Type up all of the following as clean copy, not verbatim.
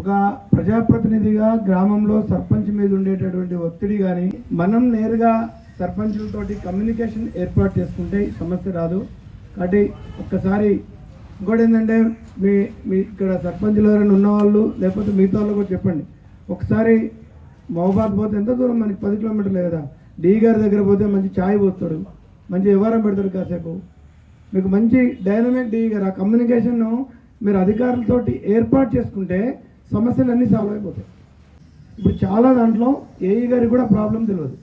ఒక ప్రజాప్రతినిధిగా గ్రామంలో సర్పంచ్ మీద ఉండేటటువంటి ఒత్తిడి కానీ మనం నేరుగా సర్పంచులతోటి కమ్యూనికేషన్ ఏర్పాటు చేసుకుంటే సమస్య రాదు. కాబట్టి ఒక్కసారి ఇంకోటి ఏంటంటే మీ ఇక్కడ సర్పంచులు ఎవరైనా ఉన్నవాళ్ళు లేకపోతే మిగతా వాళ్ళు కూడా చెప్పండి. ఒకసారి మహబాద్ పోతే ఎంత దూరం మనకి 10 కిలోమీటర్లు కదా, డీ గారి దగ్గర పోతే మంచి ఛాయ్ పోస్తాడు, మంచి వ్యవహారం పెడతాడు, కాసేపు మీకు మంచి డైనమిక్ డీ గారు. ఆ కమ్యూనికేషన్ను మీరు అధికారులతోటి ఏర్పాటు చేసుకుంటే సమస్యలన్నీ సాల్వ్ అయిపోతాయి. ఇప్పుడు చాలా దాంట్లో ఏఈ గారికి కూడా ప్రాబ్లం తెలియదు,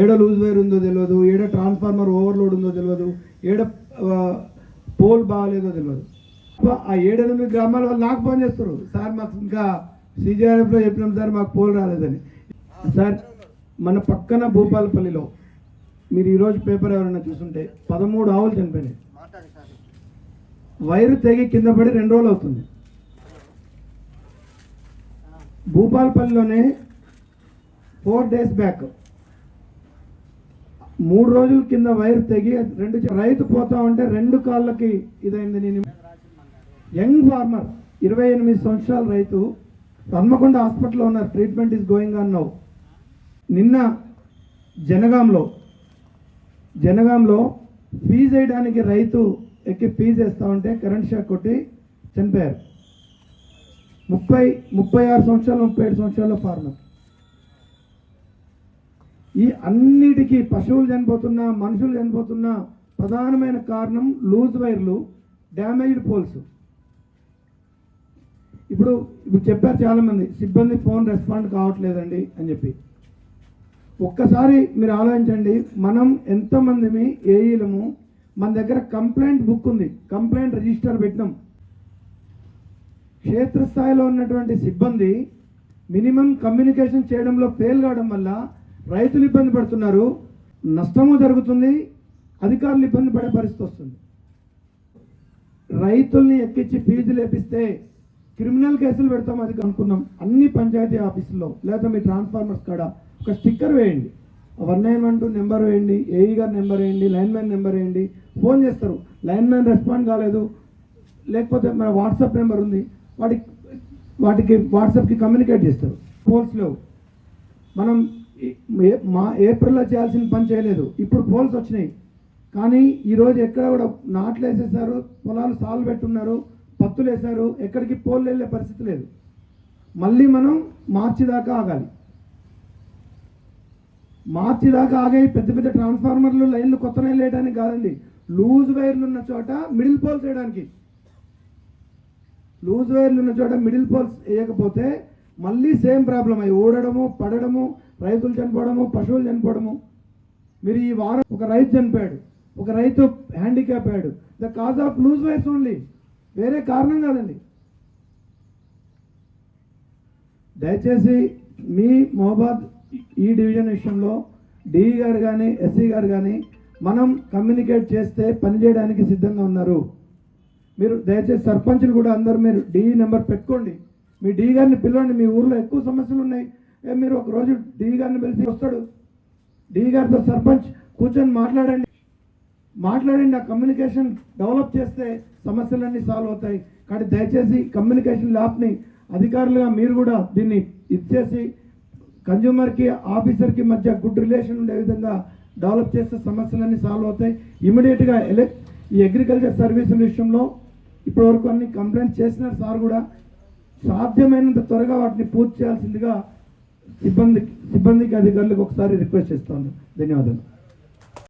ఏడ లూజ్ వైర్ ఉందో తెలియదు, ఏడ ట్రాన్స్ఫార్మర్ ఓవర్లోడ్ ఉందో తెలియదు, ఏడ పోల్ బాగాలేదో తెలియదు. ఆ 7-8 గ్రామాల వాళ్ళు నాకు ఫోన్ చేస్తారు, సార్ మాకు ఇంకా CJRFలో చెప్పినాం సార్ మాకు పోల్ రాలేదని. సార్ మన పక్కన భూపాలపల్లిలో మీరు ఈరోజు పేపర్ ఎవరైనా చూస్తుంటే 13 ఆవులు చనిపోయినాయి. వైరు తెగి కింద పడి 2 రోజులు అవుతుంది. భూపాలపల్లిలోనే 4 days బ్యాక్ 3 రోజుల కింద వైర్ తెగి రైతు పోతా ఉంటే 2 కాళ్ళకి ఇదైంది. నేను యంగ్ ఫార్మర్ 28 సంవత్సరాల రైతు హన్మకొండ హాస్పిటల్లో ఉన్నారు, treatment is going on now. నిన్న జనగాంలో ఫీజు వేయడానికి రైతు ఎక్కి ఫీజు వేస్తూ ఉంటే కరెంట్ షాక్ కొట్టి చనిపోయారు. 36 సంవత్సరాలు 37 సంవత్సరాల ఫార్మర్. ఈ అన్నిటికీ పశువులు చనిపోతున్నా మనుషులు చనిపోతున్నా ప్రధానమైన కారణం లూజ్ వైర్లు, డ్యామేజ్డ్ పోల్స్. ఇప్పుడు చెప్పారు చాలామంది, సిబ్బంది ఫోన్ రెస్పాండ్ కావట్లేదండి అని చెప్పి. ఒక్కసారి మీరు ఆలోచించండి, మనం ఎంతమందిమి ఏఈలము, మన దగ్గర కంప్లైంట్ బుక్ ఉంది, కంప్లైంట్ రిజిస్టర్ పెట్టినాం. క్షేత్రస్థాయిలో ఉన్నటువంటి సిబ్బంది మినిమం కమ్యూనికేషన్ చేయడంలో ఫెయిల్ కావడం వల్ల రైతులు ఇబ్బంది పడుతున్నారు, నష్టము జరుగుతుంది, అధికారులు ఇబ్బంది పడే పరిస్థితి వస్తుంది. రైతుల్ని ఎక్కించి ఫీజులు లేపిస్తే క్రిమినల్ కేసులు పెడతాం అది అనుకున్నాం. అన్ని పంచాయతీ ఆఫీసుల్లో లేదా మీ ట్రాన్స్ఫార్మర్స్ కాడ ఒక స్టిక్కర్ వేయండి, 191 నెంబర్ వేయండి, ఏఈ గారి నెంబర్ వేయండి, లైన్ మ్యాన్ నెంబర్ వేయండి. ఫోన్ చేస్తారు, లైన్ మ్యాన్ రెస్పాండ్ కాలేదు, లేకపోతే మన వాట్సాప్ నెంబర్ ఉంది, వాటికి వాట్సాప్కి కమ్యూనికేట్ చేస్తారు. పోల్స్ లేవు, మనం ఏప్రిల్లో చేయాల్సిన పని చేయలేదు, ఇప్పుడు పోల్స్ వచ్చినాయి. కానీ ఈరోజు ఎక్కడ కూడా నాట్లు వేసేసారు, పొలాలు సాలు పెట్టున్నారు, పత్తులు వేశారు, ఎక్కడికి పోల్ వెళ్ళే పరిస్థితి లేదు. మళ్ళీ మనం మార్చి దాకా ఆగాలి. మార్చి దాకా ఆగాయి. పెద్ద పెద్ద ట్రాన్స్ఫార్మర్లు లైన్లు కొత్త లైన్లు వేయడానికి కాదండి, లూజ్ వైర్లు ఉన్న చోట మిడిల్ పోల్స్ వేయడానికి. లూజ్ వైర్లు ఉన్న చోట మిడిల్ పోల్స్ వేయకపోతే మళ్ళీ సేమ్ ప్రాబ్లం అయ్యి ఓడడము, పడడము, రైతులు చనిపోవడము, పశువులు చనిపోవడము. మీరు ఈ వారం ఒక రైతు చనిపోయాడు, ఒక రైతు హ్యాండిక్యాప్ అయ్యాడు, the cause of loose wires only, వేరే కారణం కాదండి. దయచేసి మీ మహబాద్ ఈ డివిజన్ విషయంలో డిఈ గారు కానీ ఎస్సీ గారు కానీ మనం కమ్యూనికేట్ చేస్తే పనిచేయడానికి సిద్ధంగా ఉన్నారు. మీరు దయచేసి సర్పంచులు కూడా అందరూ మీరు డిఈ నెంబర్ పెట్టుకోండి, మీ డిఈ గారిని పిలవండి. మీ ఊర్లో ఎక్కువ సమస్యలు ఉన్నాయి, మీరు ఒకరోజు డిఈ గారిని పిలిచి వస్తాడు, డిఈ గారితో సర్పంచ్ కూర్చొని మాట్లాడండి. ఆ కమ్యూనికేషన్ డెవలప్ చేస్తే సమస్యలన్నీ సాల్వ్ అవుతాయి. కాబట్టి దయచేసి కమ్యూనికేషన్ ల్యాబ్ని అధికారులుగా మీరు కూడా దీన్ని ఇచ్చేసి కన్జ్యూమర్కి ఆఫీసర్కి మధ్య గుడ్ రిలేషన్ ఉండే విధంగా డెవలప్ చేస్తే సమస్యలన్నీ సాల్వ్ అవుతాయి. ఇమీడియట్గా ఈ అగ్రికల్చర్ సర్వీసుల విషయంలో ఇప్పటివరకు అన్ని కంప్లైంట్ చేసినారు సార్ కూడా, సాధ్యమైనంత త్వరగా వాటిని పూర్తి చేయాల్సిందిగా సిబ్బందికి అధికారులకు ఒకసారి రిక్వెస్ట్ చేస్తాను. ధన్యవాదాలు.